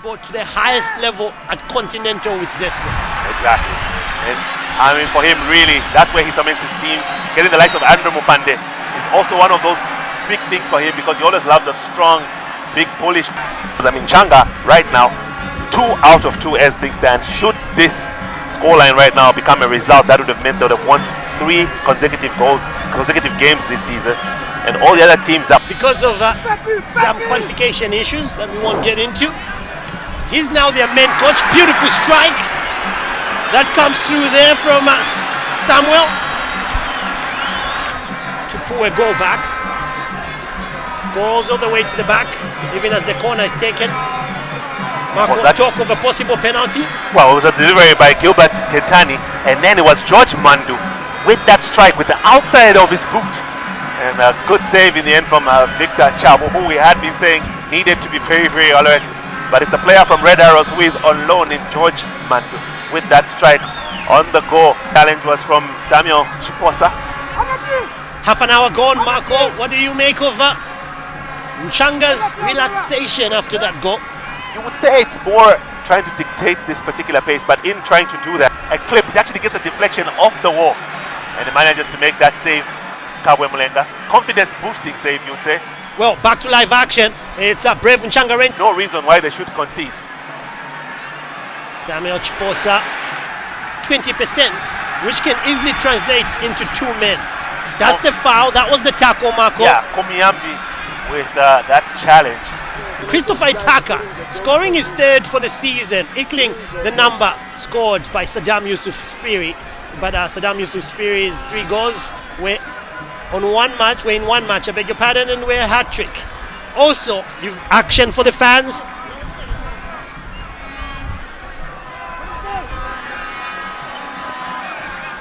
football to the highest level at Continental with Zesco. Exactly. And I mean, for him, really, that's where he cements his teams. Getting the likes of Andrew Mupande is also one of those big things for him, because he always loves a strong, big, bullish. I mean, Nchanga right now, 2 out of 2 as things stand. Should this scoreline right now become a result, that would have meant they would have won 3 consecutive games this season, and all the other teams are because of some qualification issues that we won't get into. He's now their main coach. Beautiful strike that comes through there from Samuel to pull a goal back. Goes all the way to the back, even as the corner is taken. Marco, talk of a possible penalty. Well, it was a delivery by Gilbert Tetani, and then it was George Mandu with that strike with the outside of his boot, and a good save in the end from Victor Chabo, who we had been saying needed to be very, very alert. But it's the player from Red Arrows who is on loan in George Mandu with that strike on the goal. Challenge was from Samuel Chiposa. Half an hour gone, Marco. What do you make of Nchanga's relaxation after that goal? You would say it's more trying to dictate this particular pace, but in trying to do that, a clip, it actually gets a deflection off the wall, and it manages to make that save. Kabwe Mulenga, confidence boosting save, you would say. Well, back to live action. It's a brave Nchanga Rangers. No reason why they should concede. Samuel Chiposa, 20%, which can easily translate into 2 men. That's the foul. That was the tackle, Marco. Yeah, Komiyambi with that challenge. Christopher Itaka scoring his 3rd for the season, equaling the number scored by Saddam Yusuf Spiri. But Saddam Yusuf Spiri's 3 goals were in one match, I beg your pardon, and we're a hat-trick. Also, you've action for the fans.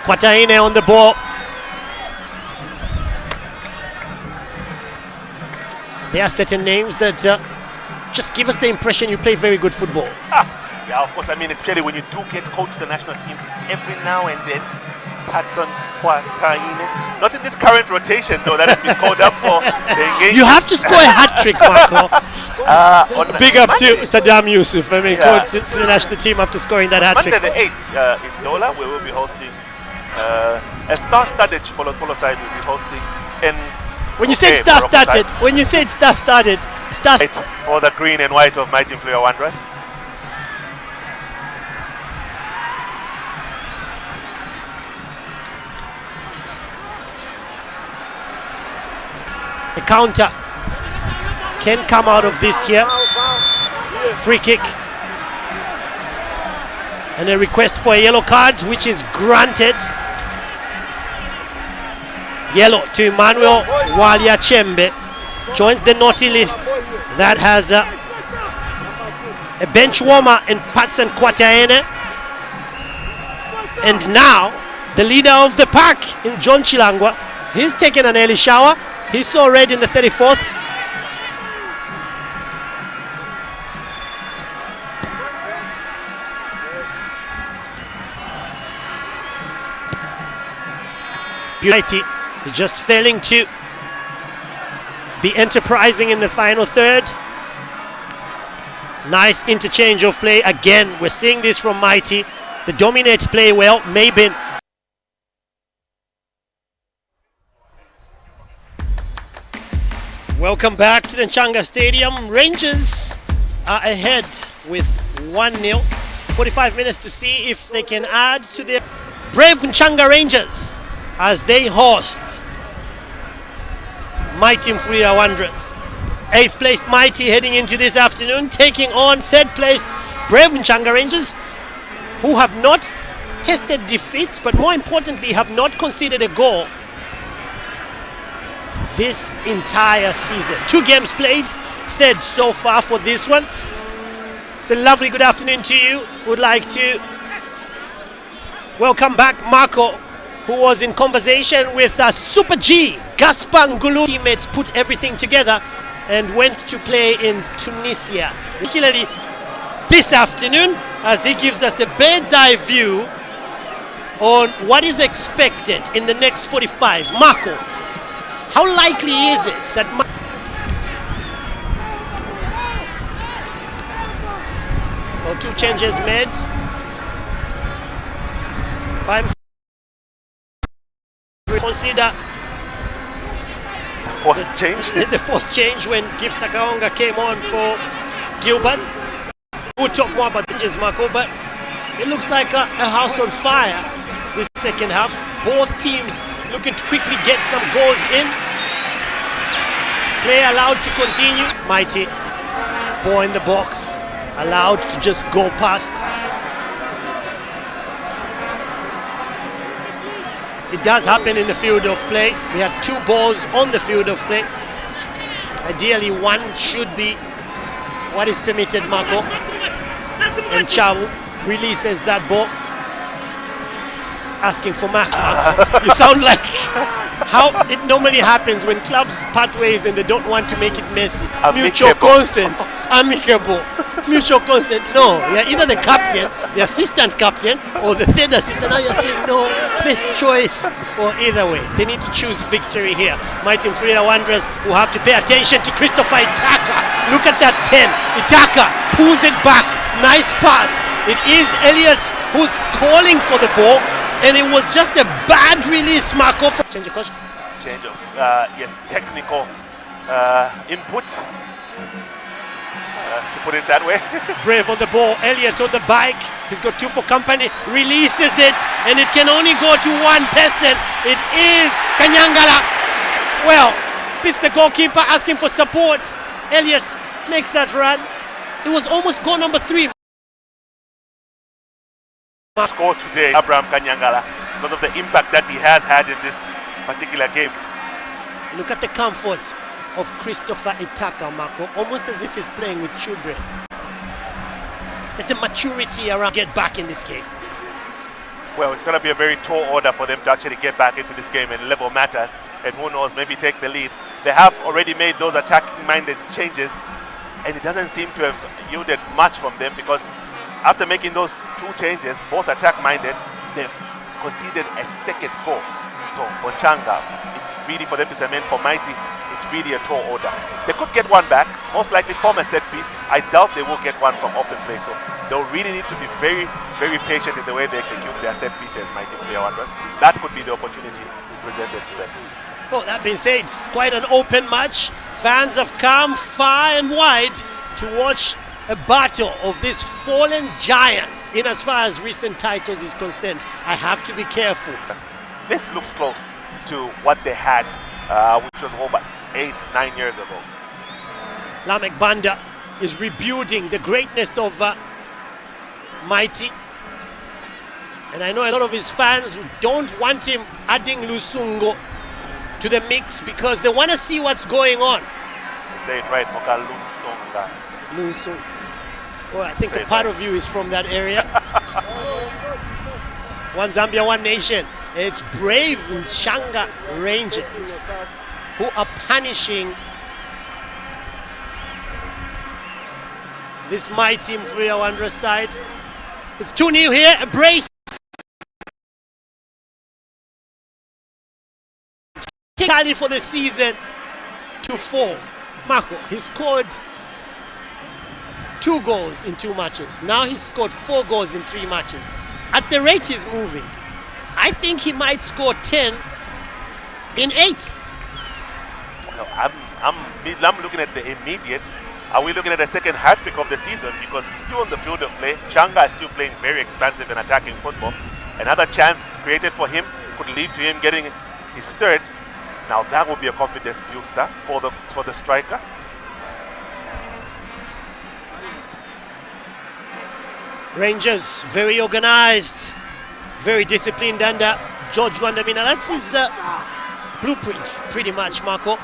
Kwataine on the ball. There are certain names that just give us the impression you play very good football. Yeah, of course. I mean, especially when you do get called to the national team every now and then. Patson Kwataine. Not in this current rotation, though, that has been called up for the engagement. You have to score a hat-trick, Marco. Big up to Saddam Yusuf. I mean, go to the national team after scoring that hat-trick. Monday the 8th in Dola, we will be hosting a star-studded Chipolo Polo side will be hosting. And when you said star-studded, for the green and white of Mighty Mufulira Wanderers. A counter can come out of this here. Free kick. And a request for a yellow card, which is granted. Yellow to Emmanuel Waliachembe. Joins the naughty list that has a bench warmer in Patson Kwataine. And now, the leader of the pack in John Chilangwa, he's taken an early shower. He saw red in the 34th. Beauty is just failing to be enterprising in the final third. Nice interchange of play. Again, we're seeing this from Mighty. The dominate play well. Mabin. Welcome back to the Nchanga Stadium. Rangers are ahead with 1-0. 45 minutes to see if they can add to their brave Nchanga Rangers as they host Mighty Mufulira Wanderers. 8th placed Mighty heading into this afternoon, taking on 3rd placed brave Nchanga Rangers, who have not tested defeat, but more importantly have not conceded a goal this entire season. 2 games played, 3rd so far for this one. It's a lovely good afternoon to you. Would like to welcome back Marco, who was in conversation with Super G, Gaspar Ngulu. Teammates put everything together and went to play in Tunisia, particularly this afternoon, as he gives us a bird's eye view on what is expected in the next 45. Marco, how likely is it that 2 changes made by consider forced change. The forced change when Gift Takaonga came on for Gilbert. We'll talk more about changes, Marco, but it looks like a house on fire this second half. Both teams looking to quickly get some goals in. Play allowed to continue. Mighty ball in the box, allowed to just go past. It does happen in the field of play. We had 2 balls on the field of play. Ideally, 1 should be what is permitted, Marco. And Chawu releases that ball, asking for max, Marco. You sound like how it normally happens when clubs part ways and they don't want to make it messy. Mutual consent, amicable. Mutual consent. No, you're either the captain, the assistant captain, or the third assistant. Now you're saying no, first choice, or either way. They need to choose victory here. Mighty Mufulira Wanderers will have to pay attention to Christopher Itaka. Look at that 10. Itaka pulls it back. Nice pass. It is Elliott who's calling for the ball, and it was just a bad release, Marco. Change of coach. Change of yes, technical input. To put it that way. Brave on the ball, Elliott on the bike. He's got 2 for company, releases it, and it can only go to 1 person. It is Kanyangala. Well, beats the goalkeeper, asking for support. Elliott makes that run. It was almost goal number 3. Score today, Abraham Kanyangala, because of the impact that he has had in this particular game. Look at the comfort of Christopher Itaka, Marco, almost as if he's playing with children. There's a maturity around get back in this game. Well, it's going to be a very tall order for them to actually get back into this game and level matters, and who knows, maybe take the lead. They have already made those attacking-minded changes, and it doesn't seem to have yielded much from them, because after making those 2 changes, both attack-minded, they've conceded a second goal. So for Nchanga, it's really for them to cement. For Mighty, it's really a tall order. They could get 1 back, most likely from a set piece. I doubt they will get 1 from open play. So they'll really need to be very, very patient in the way they execute their set pieces, Mighty Mufulira Wanderers. That could be the opportunity presented to them. Well, that being said, it's quite an open match. Fans have come far and wide to watch a battle of these fallen giants. In as far as recent titles is concerned, I have to be careful. This looks close to what they had, which was about 8-9 years ago. Lamek Banda is rebuilding the greatness of Mighty. And I know a lot of his fans don't want him adding Lusungo to the mix because they want to see what's going on. You say it right, Moka Lusonga. Lusungo. Well, I think a part of you is from that area. One Zambia, one nation. It's brave Nchanga Rangers who are punishing this Mighty Mufulira Wanderers side. It's 2-0 here. A brace. Tally for the season to 4. Marco, he scored 2 goals in 2 matches. Now he's scored 4 goals in 3 matches. At the rate he's moving, I think he might score 10 in 8. Well, I'm looking at the immediate. Are we looking at a second hat-trick of the season? Because he's still on the field of play. Nchanga is still playing very expansive and attacking football. Another chance created for him could lead to him getting his 3rd. Now that would be a confidence booster for the striker. Rangers very organized, very disciplined under George Wandamina. That's his blueprint, pretty much, Marco.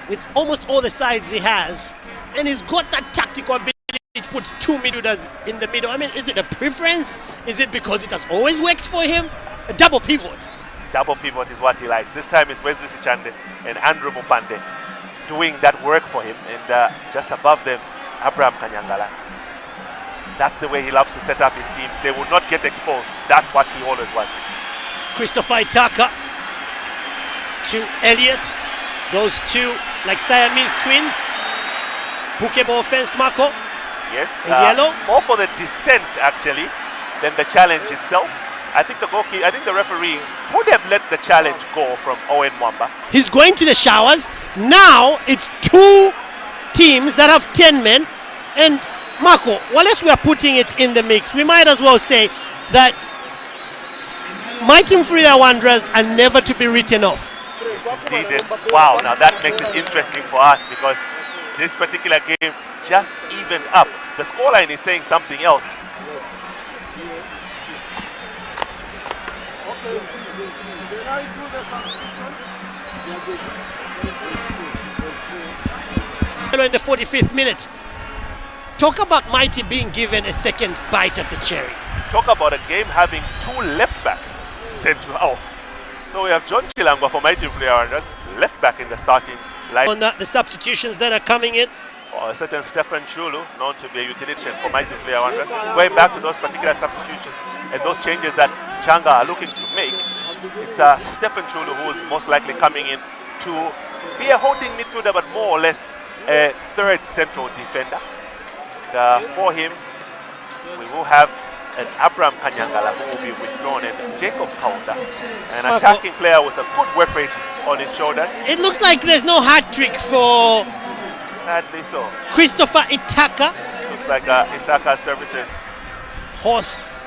With almost all the sides he has, and he's got that tactical ability to put 2 midfielders in the middle. I mean, is it a preference? Is it because it has always worked for him? A double pivot. Double pivot is what he likes. This time it's Wesley Sichande and Andrew Mupande doing that work for him, and just above them, Abraham Kanyangala. That's the way he loves to set up his teams. They will not get exposed. That's what he always wants. Christopher Itaka to Elliott. Those 2 like Siamese twins. Bookable offense, Marco. Yes. A yellow? More for the descent, actually, than the challenge itself. I think the referee would have let the challenge go from Owen Mwamba. He's going to the showers. Now it's two teams that have 10 men. And Marco, unless we are putting it in the mix, we might as well say that Mighty Mufulira Wanderers are never to be written off. Yes, indeed. And wow, now that makes it interesting for us because this particular game just evened up. The scoreline is saying something else. In the 45th minute, talk about Mighty being given a second bite at the cherry. Talk about a game having two left backs sent off. So we have John Chilangwa for Mighty Mufulira Wanderers, left back in the starting line. On that, the substitutions that are coming in. A certain Stefan Chulu, known to be a utilitarian for Mighty Mufulira Wanderers, going back to those particular substitutions and those changes that Nchanga are looking to make. It's Stefan Chulu who is most likely coming in to be a holding midfielder, but more or less a third central defender. For him, we will have an Abraham Kanyangala who will be withdrawn, and Jacob Kaunda, an attacking player with a good work rate on his shoulders. It looks like there's no hat trick for Sadly so. Christopher Itaka. Looks like Itaka services. Hosts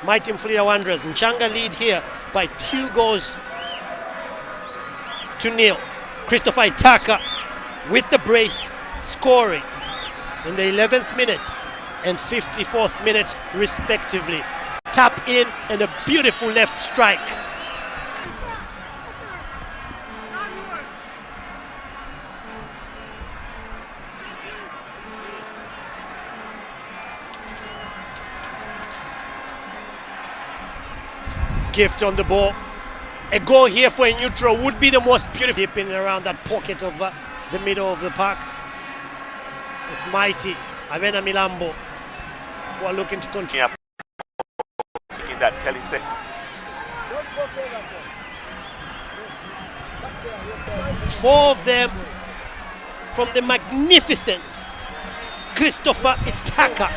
Mighty Mufulira Wanderers. Nchanga lead here by 2 goals to 0. Christopher Itaka with the brace, scoring in the 11th minute and 54th minute respectively. Tap in and a beautiful left strike. Gift on the ball. A goal here for a neutral would be the most beautiful. Dipping around that pocket of the middle of the park. It's Mighty, Avena Milambo, who are looking to continue. That telling say. Four of them from the magnificent Christopher Itaka.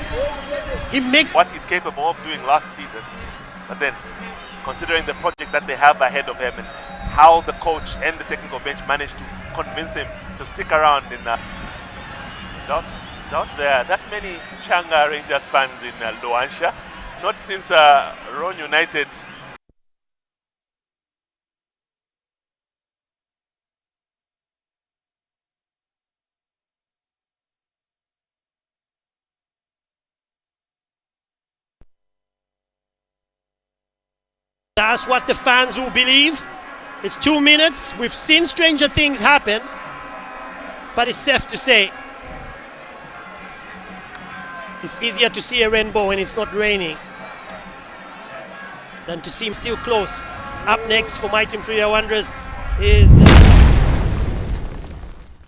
He makes what he's capable of doing last season, but then considering the project that they have ahead of him and how the coach and the technical bench managed to convince him to stick around in not there that many Nchanga Rangers fans in Luansha, not since Ron United. That's what the fans will believe. It's 2 minutes. We've seen stranger things happen, but it's safe to say it's easier to see a rainbow when it's not raining than to see him still close. Up next for Mighty Mufulira Wanderers is